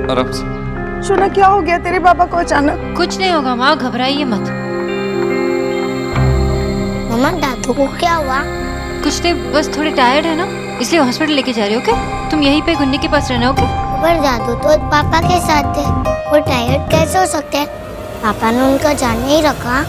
आराम से। शोना क्या हो गया तेरे पापा को अचानक? कुछ नहीं होगा माँ, घबराइए मत। मम्मा दादू को क्या हुआ? कुछ नहीं, बस थोड़े टायर्ड है ना, इसलिए हॉस्पिटल लेके जा रही हो। ओके, तुम यहीं पे गुन्नी के पास रहना। ओके। पर दादू तो पापा के साथ थे, वो टायर्ड कैसे हो सकते हैं? पापा ने उनका ध्यान नहीं रखा।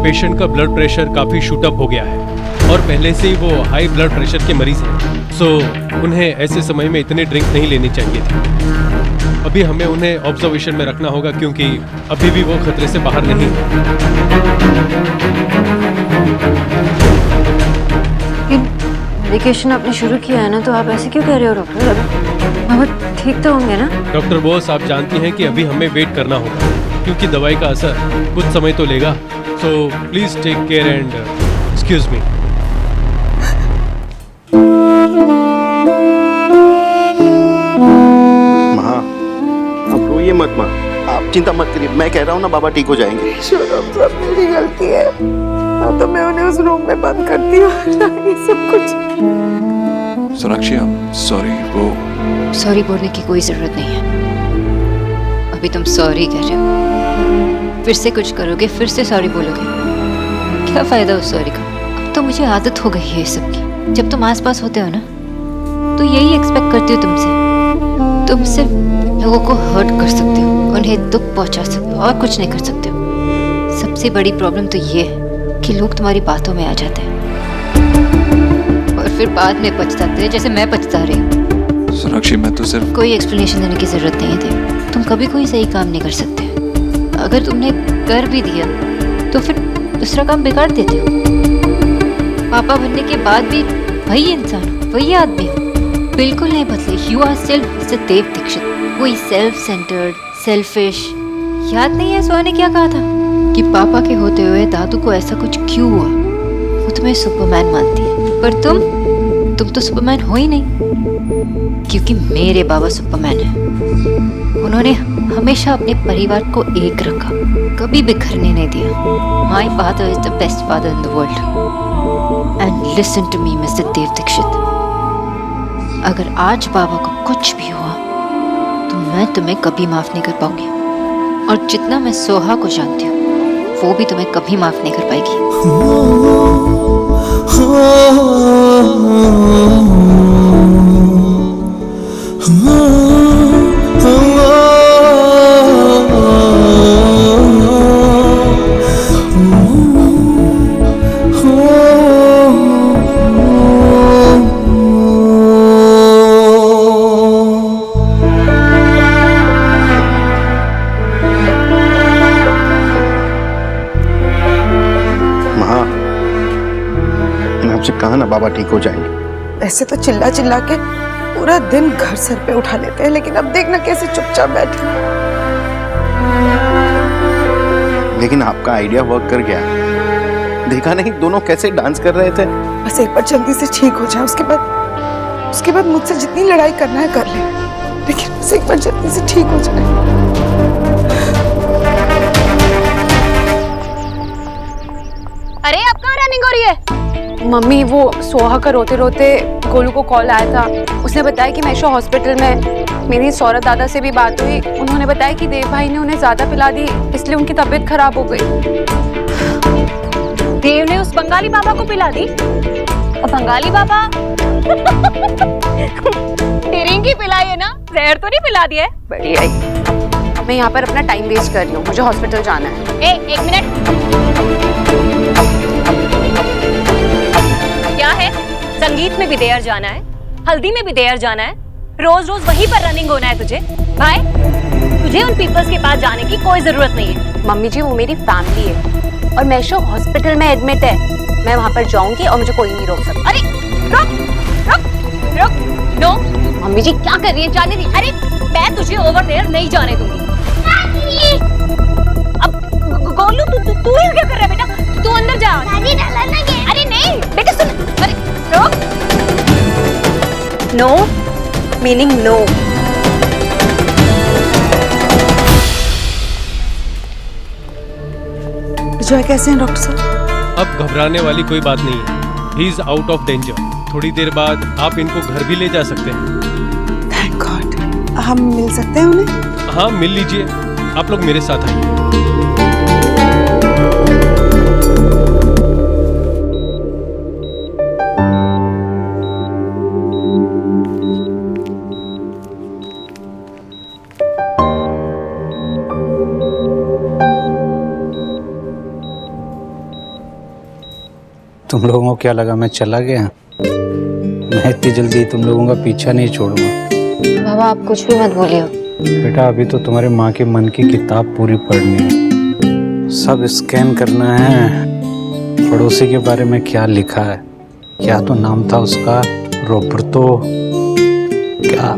पेशेंट का ब्लड प्रेशर काफी शूट अप हो गया है और पहले से ही वो हाई ब्लड प्रेशर के मरीज हैं। सो उन्हें ऐसे समय में इतनी ड्रिंक नहीं लेनी चाहिए थी। अभी हमें उन्हें ऑब्जर्वेशन में रखना होगा क्योंकि अभी भी वो खतरे से बाहर नहीं है। मेडिकेशन आपने शुरू किया है ना, तो आप ऐसे क्यों कह रहे हो डॉक्टर? बाबा ठीक तो होंगे ना? डॉक्टर बोस, आप जानती हैं कि अभी हमें वेट करना होगा क्योंकि दवाई का असर कुछ समय तो लेगा। So please take care and excuse me. माँ, आप रोइए मत माँ, आप चिंता मत करिए, मैं कह रहा हूँ ना बाबा ठीक हो जाएंगे। शोनम, सब मेरी गलती है। हाँ तो मैं उन्हें उस रूम में बंद करती हूँ। ये सब कुछ। सोनाक्षी, सॉरी। वो सॉरी बोलने की कोई जरूरत नहीं है। अभी तुम सॉरी कह रहे हो, फिर से कुछ करोगे, फिर से सॉरी बोलोगे, क्या फायदा उस सॉरी का? अब तो मुझे आदत हो गई है इस सब की। जब तुम आसपास होते हो ना, तो यही एक्सपेक्ट करती हो तुमसे। तुम सिर्फ लोगों को हर्ट कर सकते हो, उन्हें दुख पहुंचा सकते हो और कुछ नहीं कर सकते हो। सबसे बड़ी प्रॉब्लम तो ये है कि लोग तुम्हारी बातों में आ जाते हैं और फिर बाद में पछताते हैं, जैसे मैं पछता रही हूँ। सोनाक्षी, मैं तो सिर्फ... कोई एक्सप्लेनेशन देने की जरूरत नहीं है। तुम कभी कोई सही काम नहीं कर सकते। अगर तुमने कर भी दिया तो फिर दूसरा काम बिगाड़ देते हो। पापा बनने के बाद भी वही इंसान, वही आदमी हो, बिल्कुल नहीं बदले। You are still mister Dev Dixit. कोई सेल्फ सेंटर्ड, सेल्फिश। याद नहीं है सोहा ने क्या कहा था कि पापा के होते हुए दादू को ऐसा कुछ क्यों हुआ? वो तुम्हें सुपरमैन मानती है, पर तुम तो सुपरमैन हो ही नहीं, क्योंकि मेरे बाबा सुपरमैन है। उन्होंने हमेशा अपने परिवार को एक रखा, कभी बिखरने नहीं दिया। My father is the best father in the world. And listen to me mister Dev Dikshit, अगर आज बाबा को कुछ भी हुआ तो मैं तुम्हें कभी माफ नहीं कर पाऊंगी, और जितना मैं सोहा को जानती हूँ वो भी तुम्हें कभी माफ नहीं कर पाएगी। कहा ना बाबा ठीक हो जाएंगे। वैसे तो चिल्ला चिल्ला के पूरा दिन घर सर पे उठा लेते हैं, लेकिन अब देखना कैसे चुपचाप बैठे। लेकिन आपका आइडिया वर्क कर गया, देखा नहीं दोनों कैसे डांस कर रहे थे। बस एक बार जल्दी से ठीक हो जाए, उसके बाद मुझसे जितनी लड़ाई करना है कर ले, लेकिन बस एक बार जल्दी से ठीक हो जाए। अरे अब कहाँ रनिंग हो रही है? मम्मी, वो सोहा का रोते रोते गोलू को कॉल आया था। उसने बताया कि मैशो हॉस्पिटल में मेरी सौरभ दादा से भी बात हुई। उन्होंने बताया कि देव भाई ने उन्हें ज्यादा पिला दी, इसलिए उनकी तबीयत खराब हो गई। देव ने उस बंगाली बाबा को पिला दी? और बंगाली बाबा टिरिंगी पिलाई है ना, जहर तो नहीं पिला दिया है? बढ़िया ही। मैं यहाँ पर अपना टाइम वेस्ट कर रही हूँ, मुझे हॉस्पिटल जाना है। एक मिनट, क्या है? संगीत में भी देर जाना है, हल्दी में भी देर जाना है, रोज रोज वहीं पर रनिंग होना है तुझे? भाई, तुझे उन पीपल्स के पास जाने की कोई जरूरत नहीं है। मम्मी जी, वो मेरी फैमिली है और मैशो हॉस्पिटल में एडमिट है। मैं वहाँ पर जाऊंगी और मुझे कोई नहीं रोक सकता। अरे रुक रुक रुक, नो। मम्मी जी क्या कर रही है? जाने दी। अरे मैं तुझे ओवर देयर नहीं जाने दूंगी। अब गोलू, तू क्या कर रहा है बेटा? No meaning no. विजय कैसे हैं डॉक्टर साहब? अब घबराने वाली कोई बात नहीं है। He is out of danger. थोड़ी देर बाद आप इनको घर भी ले जा सकते हैं। Thank God. हम मिल सकते हैं उन्हें? हाँ, मिल लीजिए। आप लोग मेरे साथ आइए। तुम लोगों को क्या लगा मैं चला गया? मैं इतनी जल्दी तुम लोगों का पीछा नहीं छोड़ूंगा। बाबा आप कुछ भी मत बोलिए। बेटा अभी तो तुम्हारे माँ के मन की किताब पूरी पढ़नी है, सब स्कैन करना है। पड़ोसी के बारे में क्या लिखा है, क्या तो नाम था उसका, रोबर्तो, क्या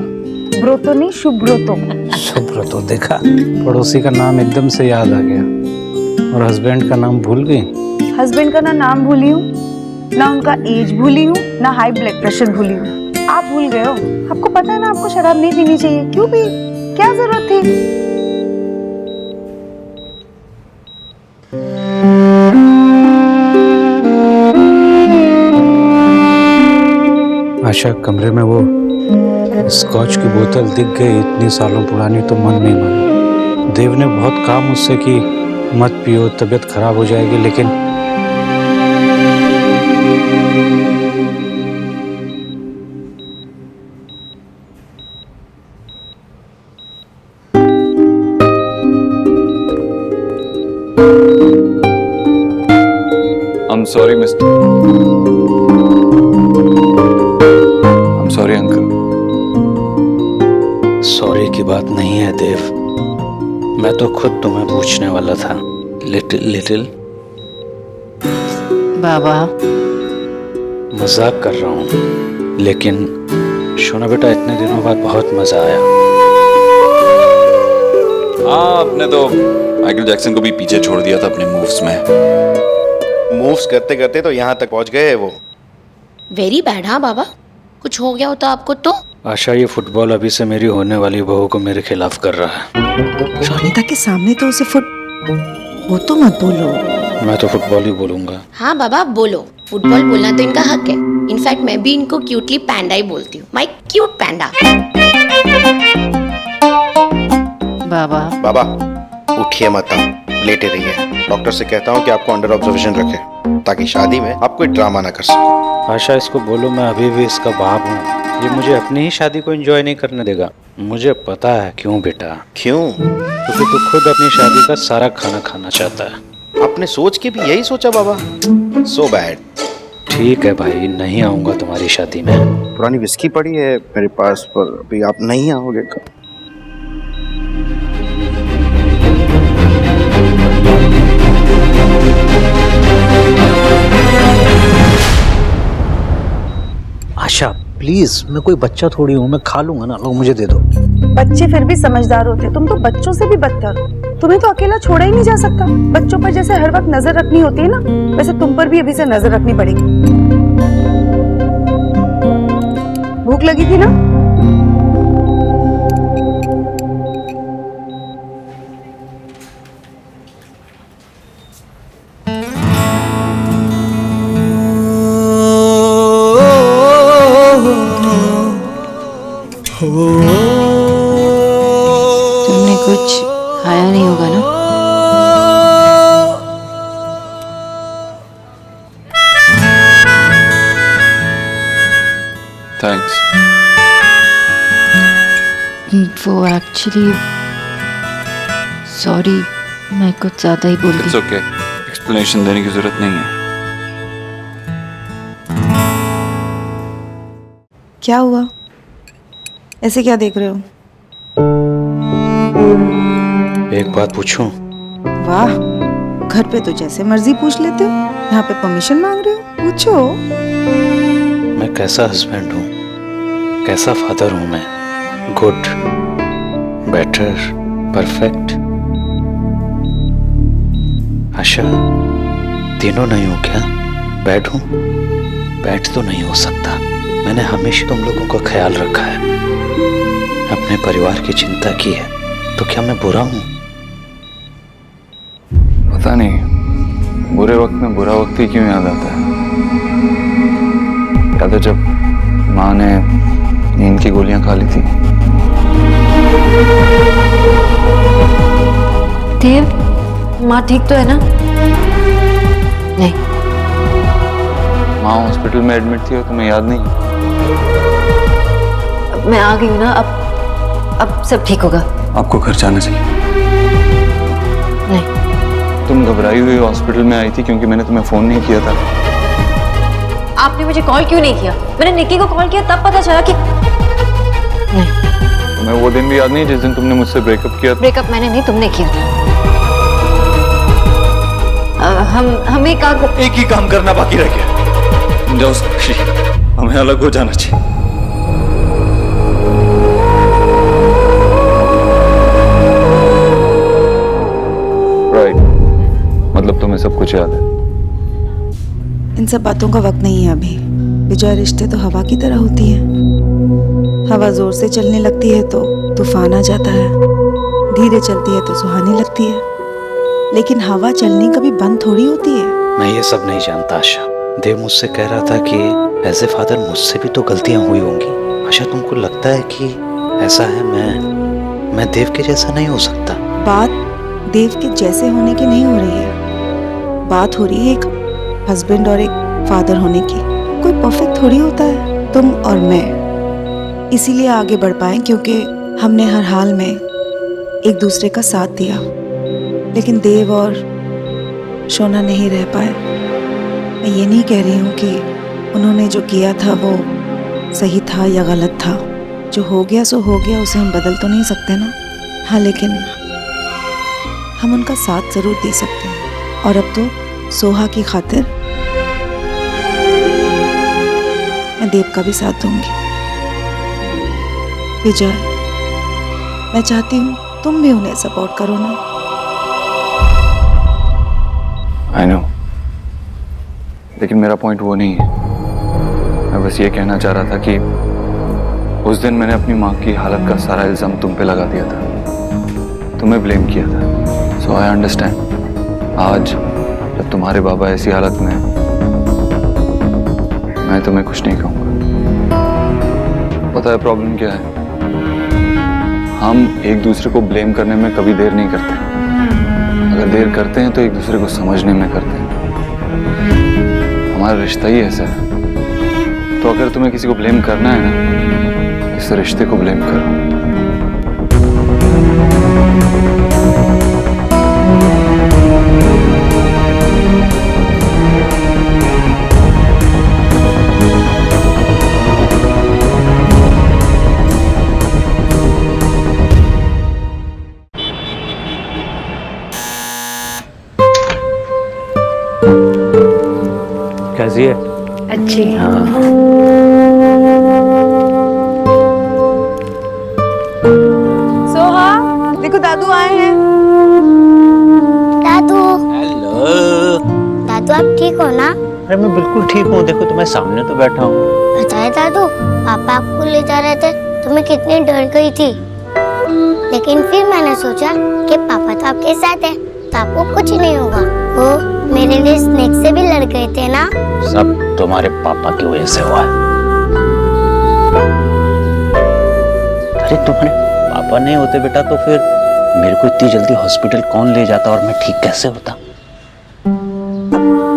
ब्रोतो नहीं, शुभ्रोतो। सुब्रतो। देखा, पड़ोसी का नाम एकदम से याद आ गया। और हस्बैंड का नाम भूल गई। हस्बैंड का ना नाम भूली हूँ, ना उनका एज भूली हूँ, ना हाई ब्लड प्रेशर भूली हूँ। आप भूल गए हो। आपको पता है ना आपको शराब नहीं पीनी चाहिए, क्यों पी? क्या जरूरत थी? आशा, कमरे में वो स्कॉच की बोतल दिख गई, इतनी सालों पुरानी, तो मन नहीं माना। देव ने बहुत कहा मुझसे कि मत पियो, तबीयत खराब हो जाएगी, लेकिन I'm sorry, mister. I'm sorry, uncle. Sorry की बात नहीं है देव, मैं तो खुद तुम्हें पूछने वाला था। लिटिल बाबा मजाक कर रहा हूँ, लेकिन सुनो बेटा, इतने दिनों बाद बहुत मजा आया। हाँ, आपने तो माइकल जैक्सन को भी पीछे छोड़ दिया था अपने मूव्स में। मूव्स करते करते तो यहाँ तक पहुँच गए वो। Very bad. हाँ बाबा, कुछ हो गया होता आपको तो। आशा, ये फुटबॉल अभी से मेरी होने वाली बहू को मेरे खिलाफ कर रहा है। रोनिता के सामने तो उसे वो तो मत बोलो। मैं तो फुटबॉल ही बोलूंगा। हाँ बाबा आप बोलो, फुटबॉल बोलना तो इनका हक है। इनफैक्ट मैं भी इनको क्यूटली पैंडा ही बोलती हूँ, माय क्यूट पैंडा। बाबा उठिए मत, लेटे रहिए। डॉक्टर से कहता हूँ कि आपको अंडर ऑब्जर्वेशन रखे, ताकि शादी में आप कोई ड्रामा ना कर सको। आशा, इसको बोलो मैं अभी भी इसका बाप हूँ। ये मुझे अपनी ही शादी को एंजॉय नहीं करने देगा। मुझे पता है क्यों बेटा। क्यों? क्योंकि तू खुद अपनी शादी का सारा खाना खाना चाहता है। आपने सोच के भी यही सोचा बाबा? So bad. ठीक है भाई, नहीं आऊंगा तुम्हारी शादी में। पुरानी विस्की पड़ी है मेरे पास, पर अभी आप नहीं आओगे। आशा प्लीज, मैं कोई बच्चा थोड़ी हूँ, मैं खा लूंगा ना, लोग मुझे दे दो। बच्चे फिर भी समझदार होते, तुम तो बच्चों से भी बदतर हो। तुम्हें तो अकेला छोड़ा ही नहीं जा सकता। बच्चों पर जैसे हर वक्त नजर रखनी होती है ना, वैसे तुम पर भी अभी से नजर रखनी पड़ेगी। भूख लगी थी ना? तुमने कुछ खाया नहीं होगा ना? थैंक्स। वो एक्चुअली सॉरी, मैं कुछ ज्यादा ही बोल इट्स गई। ओके, एक्सप्लेनेशन देने की जरूरत नहीं है। क्या हुआ? ऐसे क्या देख रहे हो? एक बात पूछूं? वाह, घर पे तो जैसे मर्जी पूछ लेते हो, यहाँ पे परमिशन मांग रहे हो? पूछो। मैं कैसा हस्बैंड हूँ, कैसा फादर हूँ मैं? Good, better, perfect? आशा, तीनों नहीं हूँ क्या? बैड हूँ? बैड तो नहीं हो सकता। मैंने हमेशा तुम लोगों का ख्याल रखा है, अपने परिवार की चिंता की है, तो क्या मैं बुरा हूँ? पता नहीं बुरे वक्त में बुरा वक्त ही क्यों याद आता है। याद है जब माँ ने नींद की गोलियां खा ली थी। देव, माँ ठीक तो है ना? नहीं। माँ हॉस्पिटल में एडमिट थी और तुम्हें याद नहीं? मैं आ गई हूँ ना, अब सब ठीक होगा। आपको घर जाना चाहिए। नहीं। तुम घबराई हुई हॉस्पिटल में आई थी क्योंकि मैंने तुम्हें फोन नहीं किया था। आपने मुझे कॉल क्यों नहीं किया? मैंने निक्की को कॉल किया तब पता चला कि नहीं। तुम्हें वो दिन भी याद नहीं जिस दिन तुमने मुझसे ब्रेकअप किया? ब्रेकअप मैंने नहीं, तुमने किया। हम एक ही काम करना बाकी रह गया। जाओ साक्षी, हमें अलग हो जाना चाहिए। राइट, मतलब तुम्हें सब कुछ याद है? इन सब बातों का वक्त नहीं है अभी। विजय, रिश्ते तो हवा की तरह होती है। हवा जोर से चलने लगती है तो तूफान आ जाता है, धीरे चलती है तो सुहानी लगती है, लेकिन हवा चलनी कभी बंद थोड़ी होती है। मैं ये सब नहीं जानता आशा। देव मुझसे कह रहा था कि एज ए फादर मुझसे भी तो गलतियां हुई होंगी। आशा, तुमको लगता है कि ऐसा है? मैं देव के जैसा नहीं हो सकता। बात देव के जैसे होने की नहीं हो रही है, बात हो रही है एक हस्बैंड और एक फादर होने की। कोई परफेक्ट थोड़ी होता है, तुम और मैं इसीलिए आगे बढ़ पाए क्योंकि हमने हर हाल में एक दूसरे का साथ दिया। लेकिन देव और शोना नहीं रह पाए। मैं ये नहीं कह रही हूँ कि उन्होंने जो किया था वो सही था या गलत था। जो हो गया सो हो गया, उसे हम बदल तो नहीं सकते ना। हाँ, लेकिन हम उनका साथ जरूर दे सकते हैं। और अब तो सोहा की खातिर मैं देव का भी साथ दूंगी। विजय, मैं चाहती हूँ तुम भी उन्हें सपोर्ट करो ना। I know, लेकिन मेरा पॉइंट वो नहीं है। मैं बस ये कहना चाह रहा था कि उस दिन मैंने अपनी माँ की हालत का सारा इल्जाम तुम पे लगा दिया था, तुम्हें ब्लेम किया था। सो आई अंडरस्टैंड। आज जब तुम्हारे बाबा ऐसी हालत में हैं, मैं तुम्हें कुछ नहीं कहूँगा। पता है प्रॉब्लम क्या है? हम एक दूसरे को ब्लेम करने में कभी देर नहीं करते। अगर देर करते हैं तो एक दूसरे को समझने में करते हैं। हमारा रिश्ता ही ऐसा है। तो अगर तुम्हें किसी को ब्लेम करना है ना, इस रिश्ते को ब्लेम करो। कैसी है? अच्छी। सोहा, देखो दादू आए हैं। दादू, हेलो। दादू आप ठीक हो ना? अरे मैं बिल्कुल ठीक हूँ, देखो तुम्हें सामने तो बैठा हूँ। पता है दादू, पापा आपको ले जा रहे थे तो मैं कितनी डर गई थी, लेकिन फिर मैंने सोचा कि पापा तो आपके साथ है तो आपको कुछ नहीं होगा। वो मेरे लिए स्नेक से भी लड़ गए थे ना। सब तुम्हारे पापा की वजह से हुआ है। अरे तुम्हारे पापा नहीं होते बेटा तो फिर मेरे को इतनी जल्दी हॉस्पिटल कौन ले जाता और मैं ठीक कैसे होता?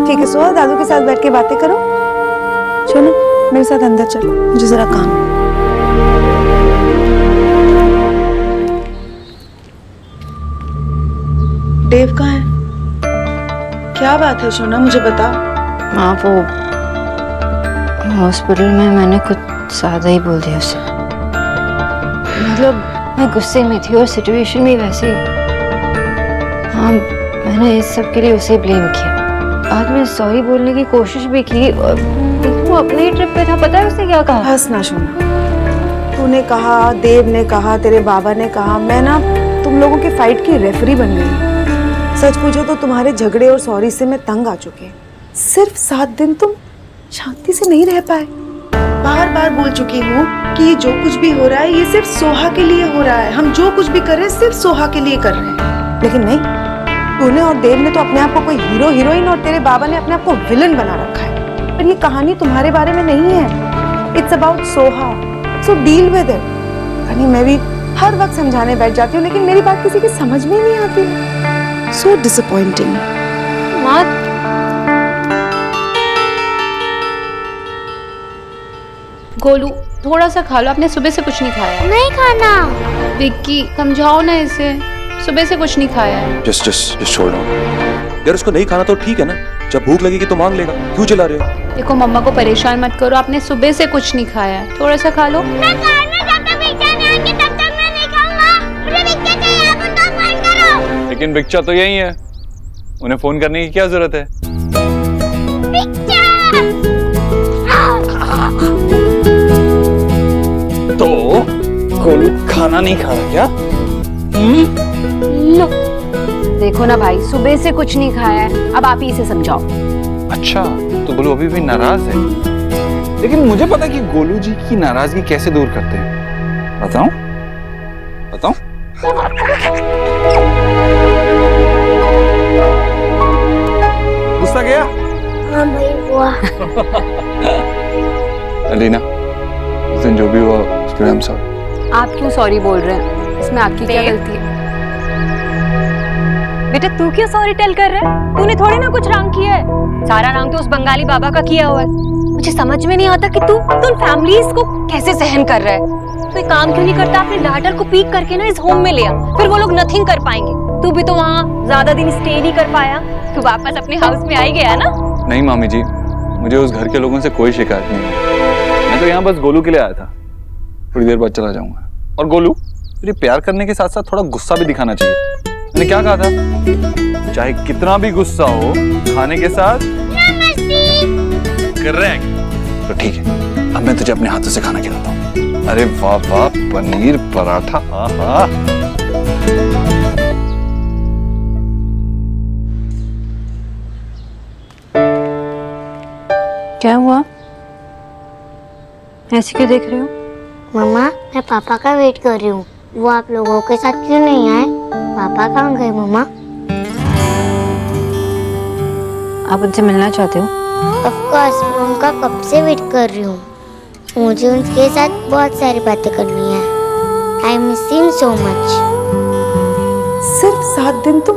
ठीक है सोहा, दादू के साथ बैठ के बातें करो। सुनो, मेरे साथ अंदर चलो, मुझे जरा काम है। देव कहाँ है? क्या बात है सोना, मुझे बताओ। माँ, वो हॉस्पिटल में मैंने कुछ ज्यादा ही बोल दिया उसे। मतलब मैं गुस्से में थी और सिचुएशन भी वैसी। हाँ, मैंने इस सब के लिए उसे ब्लेम किया। बाद में सॉरी बोलने की कोशिश भी की और वो अपने ही ट्रिप पे था। पता है उसने क्या कहा? बस ना सोना, तूने कहा, देव ने कहा, तेरे बाबा ने कहा, मैं ना तुम लोगों के फाइट की रेफरी बन गई। सच पूछो तो तुम्हारे झगड़े और सॉरी से मैं तंग आ चुके। सिर्फ 7 दिन तुम शांति से नहीं रह पाए। बार बार बोल चुकी हूँ कि ये जो कुछ भी हो रहा है ये सिर्फ सोहा के लिए हो रहा है। हम जो कुछ भी कर रहे हैं सिर्फ सोहा के लिए कर रहे हैं। लेकिन नहीं, तूने और देव ने तो अपने आप को कोई हीरो हीरोइन और तेरे बाबा ने अपने आप को विलन बना रखा है। पर ये कहानी तुम्हारे बारे में नहीं है। It's about Soha, so deal with it. यानी मैं भी हर वक्त समझाने बैठ जाती हूँ लेकिन मेरी बात किसी की समझ में नहीं आती। So disappointing. माँ, गोलू थोड़ा सा खा लो, आपने सुबह से कुछ नहीं खाया है। नहीं खाना। विक्की समझाओ ना इसे, सुबह से कुछ नहीं खाया है। जस्ट होल्ड ऑन यार, उसको नहीं खाना तो ठीक है ना, जब भूख लगेगी तो मांग लेगा, क्यों चिल्ला रहे हो? देखो मम्मा को परेशान मत करो, आपने सुबह से कुछ नहीं खाया है, थोड़ा सा खा लो। लेकिन बिक्चा तो यही है, उन्हें फोन करने की क्या जरूरत है? तो गोलू खाना नहीं खा रहा क्या? लो देखो ना भाई, सुबह से कुछ नहीं खाया है, अब आप ही इसे समझाओ। अच्छा, तो गोलू अभी भी नाराज है। लेकिन मुझे पता है कि गोलू जी की नाराजगी कैसे दूर करते हैं। बताऊं? बताऊं? गुस्सा गया? हाँ भाई हुआ। अलीना, उस दिन जो भी हुआ उसके लिए I'm sorry। आप क्यों सॉरी बोल रहे हैं? इसमें आपकी क्या गलती है? बेटा तू क्यों सॉरी टेल कर रहा है? तूने थोड़ी ना कुछ रंग किया है, सारा रंग तो उस बंगाली बाबा का किया हुआ है। मुझे समझ में नहीं आता कि तू फैमिलीज को कैसे सहन कर रहा है। तो एक काम क्यों नहीं करता, अपने डॉटर को पिक करके ना इस होम में ले आ, फिर वो लोग नथिंग कर पाएंगे। तू भी तो वहाँ ज्यादा दिन स्टे नहीं कर पाया, तू वापस अपने हाउस में आ ही गया ना। नहीं मामी जी, मुझे उस घर के लोगों से कोई शिकायत नहीं है। मैं तो यहाँ बस गोलू के लिए आया था, थोड़ी देर बाद चला जाऊंगा। और गोलू, तुझे प्यार करने के साथ साथ थोड़ा गुस्सा भी दिखाना चाहिए। मैंने क्या कहा था? चाहे कितना भी गुस्सा हो, खाने के साथ करेक्ट। तो ठीक है, अब मैं तुझे अपने हाथों से खाना खिलाता हूँ। अरे वाह वाह, पनीर पराठा, आहा। क्या हुआ? ऐसे क्यों देख रहे हो? मम्मा, मैं पापा का वेट कर रही हूँ, वो आप लोगों के साथ क्यों नहीं आए? पापा कहाँ गए मम्मा? आप उनसे मिलना चाहते हो? ऑफ कोर्स, मैं उनका कब से वेट कर रही हूँ। मुझे उनके साथ बहुत सारी बातें करनी है। I miss him so much. सिर्फ 7 दिन तुम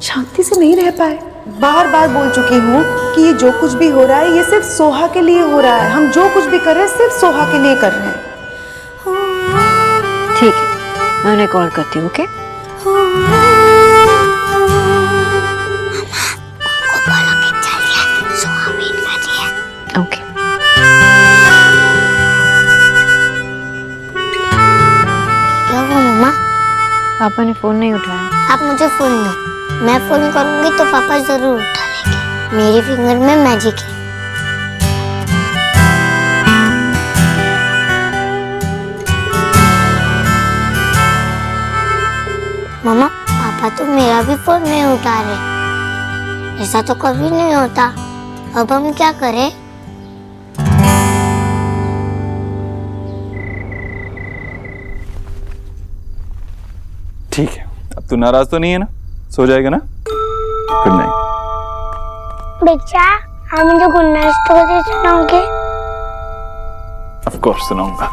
शांति से नहीं रह पाए। बार बार बोल चुकी हूँ कि ये जो कुछ भी हो रहा है ये सिर्फ सोहा के लिए हो रहा है। हम जो कुछ भी कर रहे हैं सिर्फ सोहा के लिए कर रहे हैं। ठीक है, मैं उन्हें कॉल करती हूँ। ओके? ओके। क्या हुआ मम्मा? पापा ने फोन नहीं उठाया। आप मुझे फोन दो, मैं फोन करूंगी तो पापा जरूर उठा लेंगे। मेरी फिंगर में मैजिक है। मम्मा, पापा तो मेरा भी फोन नहीं उठा रहे। ऐसा तो कभी नहीं होता। अब हम क्या करें? ठीक है, अब तू नाराज तो नहीं है ना? सो जाएगा ना? Good night. बच्चा, आप मुझे गुड नाइट स्टोरी सुनाओगे? ऑफ कोर्स सुनाऊंगा।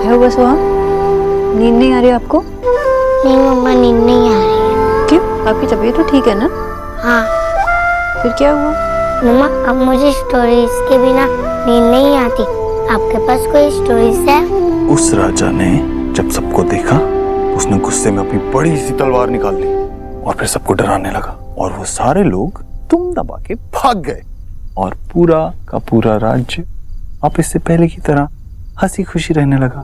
क्या हुआ सोहा? नींद नहीं आ रही आपको? नहीं मम्मा, नींद नहीं आ रही है। क्यों? आपकी तबीयत तो ठीक है ना? हाँ। फिर क्या हुआ? मम्मा, अब मुझे स्टोरीज के बिना नींद नहीं आती। आपके पास कोई स्टोरीज है? उस राजा ने जब सबको देखा, उसने गुस्से में अपनी बड़ी सी तलवार निकाल ली और फिर सबको डराने लगा, और वो सारे लोग तुम दबा के भाग गए, और पूरा का पूरा राज्य वापस से पहले की तरह हंसी खुशी रहने लगा।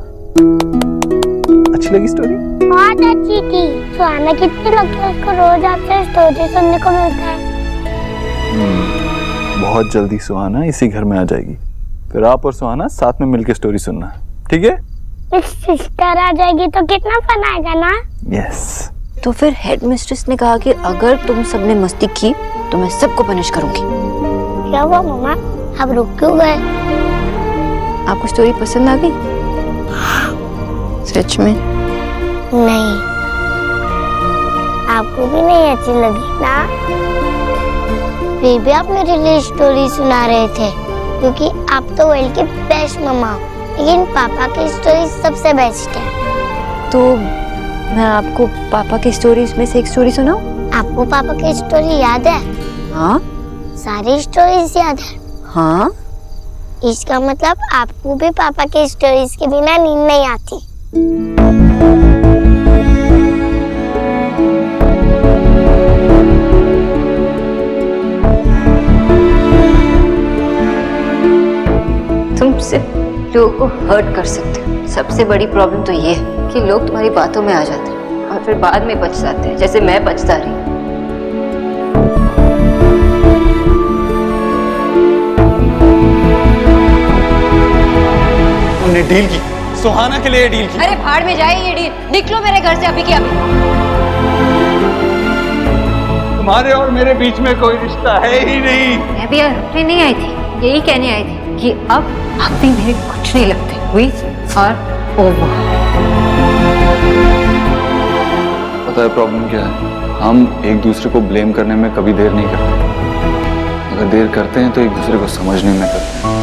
अच्छी लगी स्टोरी? बहुत अच्छी थी। सुहाना कितनी लगती है, उसको रोज आपसे स्टोरी सुनने को मिलता है। बहुत जल्दी सुहाना इसी घर में आ जाएगी, फिर आप और सुहाना साथ में मिलकर स्टोरी सुनना, ठीक है? सिस्टर आ जाएगी तो कितना फन आएगा ना। यस। तो फिर हेड मिस्ट्रेस ने कहा कि अगर तुम सबने मस्ती की तो मैं सबको पनिश करूंगी। क्या हुआ मम्मा, आप रुक क्यों गए? आपको स्टोरी पसंद आ गई? सच में? नहीं, आपको भी नहीं अच्छी लगी ना? फिर भी आप मेरे लिए स्टोरी सुना रहे थे क्योंकि आप तो वर्ल्ड की बेस्ट मम्मा हो, लेकिन पापा की स्टोरी सबसे बेस्ट है। तो मैं आपको पापा की स्टोरीज में से एक स्टोरी सुनाऊं? आपको पापा की स्टोरी याद है? हाँ। सारी स्टोरीज याद है? हाँ। इसका मतलब आपको भी पापा की स्टोरीज के बिना नींद नहीं आती। तुम सिर्फ लोगों को हर्ट कर सकते हो। सबसे बड़ी प्रॉब्लम तो ये है कि लोग तुम्हारी बातों में आ जाते हैं और फिर बाद में बच जाते हैं, जैसे मैं बचता रही। हमने डील की, सुहाना के लिए डील की। अरे भाड़ में जाए ये डील, निकलो मेरे घर से अभी की अभी। तुम्हारे और मेरे बीच में कोई रिश्ता है ही नहीं। मैं भी रुकने नहीं आई थी, यही कहने आई थी कि अब आप भी मेरे कुछ नहीं लगते। हुई और ओवर। पता है प्रॉब्लम क्या है? हम एक दूसरे को ब्लेम करने में कभी देर नहीं करते। अगर देर करते हैं तो एक दूसरे को समझने में करते हैं।